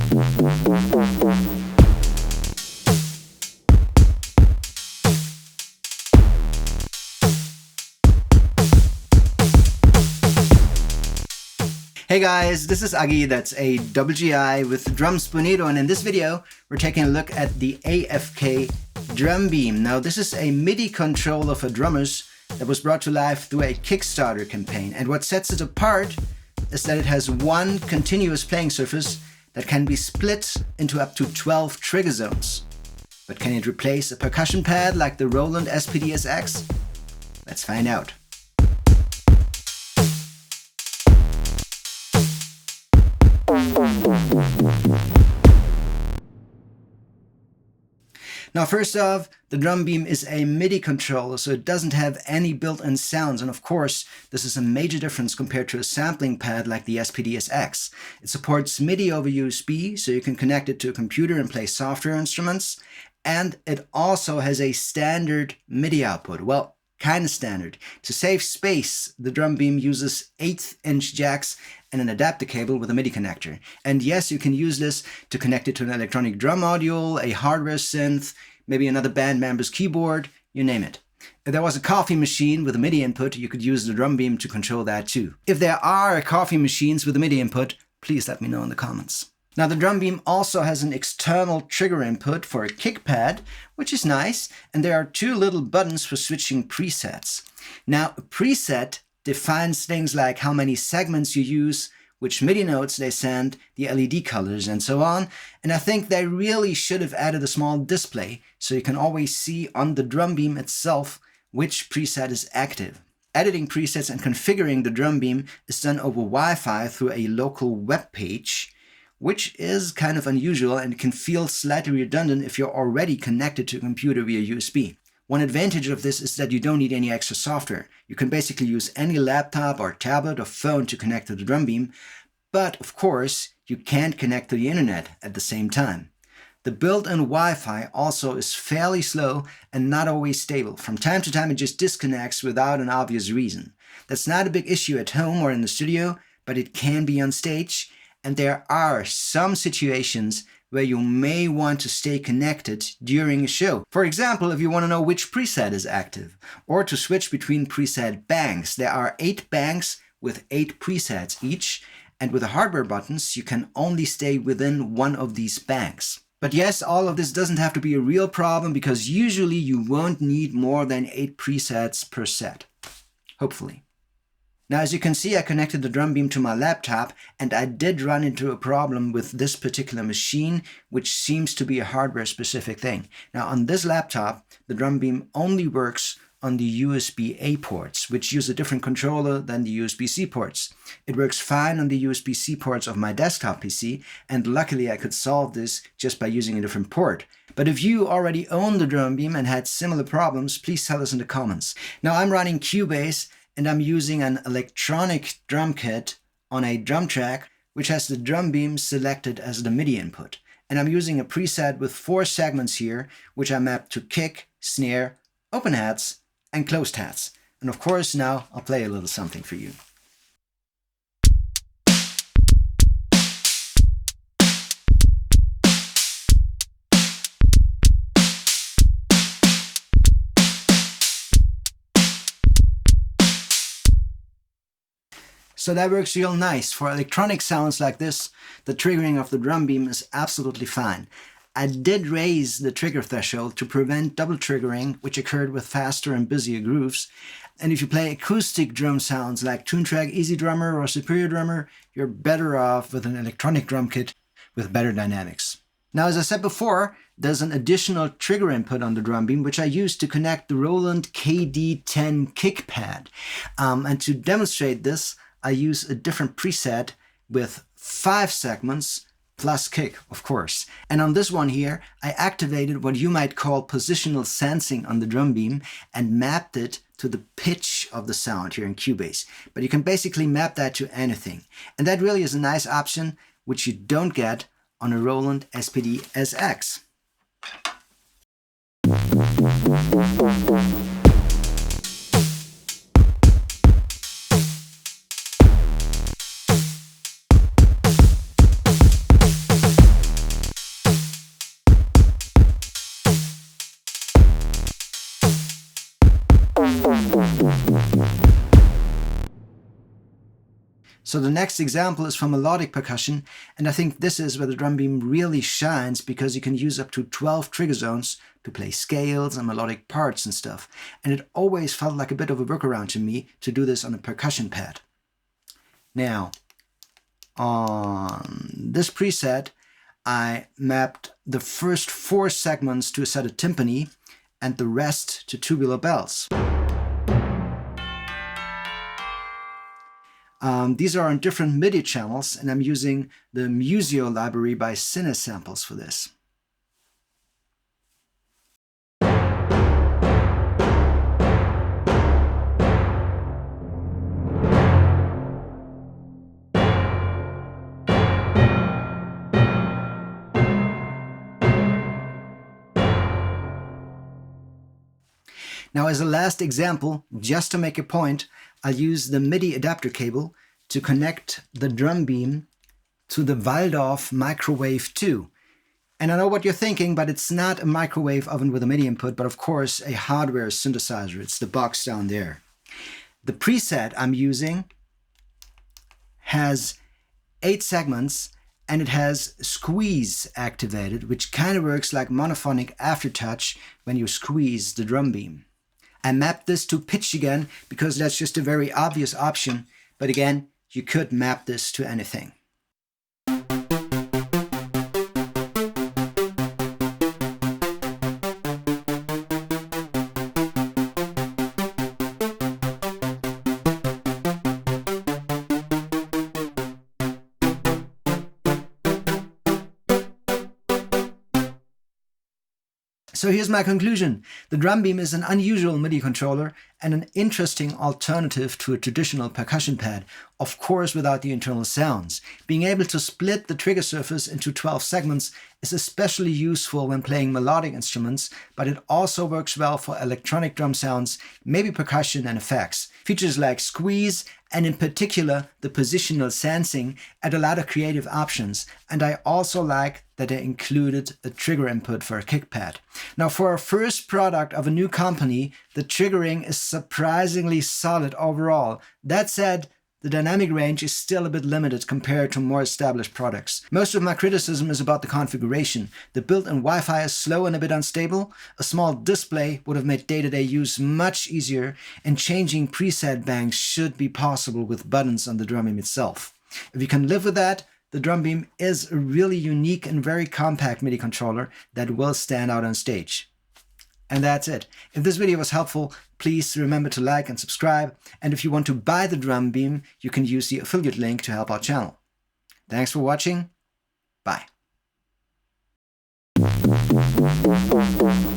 Hey guys, this is Aggi, that's AWGI with drums Bonedo, and in this video we're taking a look at the AFK Drumbeam. Now this is a MIDI controller for drummers that was brought to life through a Kickstarter campaign, and what sets it apart is that it has one continuous playing surface that can be split into up to 12 trigger zones. But can it replace a percussion pad like the Roland SPD-SX? Let's find out. Now first off, the Drumbeam is a MIDI controller, so it doesn't have any built-in sounds, and of course this is a major difference compared to a sampling pad like the SPD-SX. It supports MIDI over USB, so you can connect it to a computer and play software instruments, and it also has a standard MIDI output. Well, kind of standard. To save space, the Drumbeam uses 1/8" jacks and an adapter cable with a MIDI connector. And yes, you can use this to connect it to an electronic drum module, a hardware synth, maybe another band member's keyboard, you name it. If there was a coffee machine with a MIDI input, you could use the Drumbeam to control that too. If there are coffee machines with a MIDI input, please let me know in the comments. Now the Drumbeam also has an external trigger input for a kick pad, which is nice, and there are two little buttons for switching presets. Now a preset defines things like how many segments you use, which MIDI notes they send, the LED colors, and so on. And I think they really should have added a small display so you can always see on the Drumbeam itself which preset is active. Editing presets and configuring the Drumbeam is done over Wi-Fi through a local web page, which is kind of unusual and can feel slightly redundant if you're already connected to a computer via USB. One advantage of this is that you don't need any extra software. You can basically use any laptop or tablet or phone to connect to the Drumbeam, but of course you can't connect to the internet at the same time. The built-in Wi-Fi also is fairly slow and not always stable. From time to time it just disconnects without an obvious reason. That's not a big issue at home or in the studio, but it can be on stage, and there are some situations where you may want to stay connected during a show. For example, if you want to know which preset is active, or to switch between preset banks. There are 8 banks with 8 presets each, and with the hardware buttons you can only stay within one of these banks. But yes, all of this doesn't have to be a real problem, because usually you won't need more than 8 presets per set. Hopefully. Now as you can see, I connected the Drumbeam to my laptop, and I did run into a problem with this particular machine, which seems to be a hardware specific thing. Now on this laptop, the Drumbeam only works on the USB-A ports, which use a different controller than the USB-C ports. It works fine on the USB-C ports of my desktop PC, and luckily I could solve this just by using a different port. But if you already own the Drumbeam and had similar problems, please tell us in the comments. Now I'm running Cubase, and I'm using an electronic drum kit on a drum track which has the Drumbeam selected as the MIDI input. And I'm using a preset with 4 segments here, which I mapped to kick, snare, open hats, and closed hats. And of course now I'll play a little something for you. So that works real nice. For electronic sounds like this, the triggering of the Drumbeam is absolutely fine. I did raise the trigger threshold to prevent double triggering, which occurred with faster and busier grooves. And if you play acoustic drum sounds like Toontrack, EZdrummer, or Superior Drummer, you're better off with an electronic drum kit with better dynamics. Now, as I said before, there's an additional trigger input on the Drumbeam, which I used to connect the Roland KD10 kick pad. And to demonstrate this, I use a different preset with 5 segments plus kick, of course. And on this one here, I activated what you might call positional sensing on the Drumbeam and mapped it to the pitch of the sound here in Cubase. But you can basically map that to anything. And that really is a nice option, which you don't get on a Roland SPD-SX. So the next example is from Melodic Percussion, and I think this is where the Drumbeam really shines because you can use up to 12 trigger zones to play scales and melodic parts and stuff. And it always felt like a bit of a workaround to me to do this on a percussion pad. Now, on this preset, I mapped the first 4 segments to a set of timpani and the rest to tubular bells. These are on different MIDI channels, and I'm using the Musio library by Cinesamples for this. Now, as a last example, just to make a point, I'll use the MIDI adapter cable to connect the Drumbeam to the Waldorf Microwave 2. And I know what you're thinking, but it's not a microwave oven with a MIDI input, but of course a hardware synthesizer. It's the box down there. The preset I'm using has 8 segments, and it has squeeze activated, which kind of works like monophonic aftertouch when you squeeze the Drumbeam. I mapped this to pitch again because that's just a very obvious option, but again, you could map this to anything. So here's my conclusion. The Drumbeam is an unusual MIDI controller and an interesting alternative to a traditional percussion pad, of course without the internal sounds. Being able to split the trigger surface into 12 segments is especially useful when playing melodic instruments, but it also works well for electronic drum sounds, maybe percussion and effects. Features like squeeze and in particular the positional sensing add a lot of creative options, and I also like that they included a trigger input for a kick pad. Now, for a first product of a new company, the triggering is surprisingly solid overall. That said, the dynamic range is still a bit limited compared to more established products. Most of my criticism is about the configuration. The built-in Wi-Fi is slow and a bit unstable. A small display would have made day-to-day use much easier, and changing preset banks should be possible with buttons on the Drumbeam itself. If you can live with that, the Drumbeam is a really unique and very compact MIDI controller that will stand out on stage. And that's it. If this video was helpful, please remember to like and subscribe. And if you want to buy the Drumbeam, you can use the affiliate link to help our channel. Thanks for watching. Bye. Boom, boom, boom, boom, boom.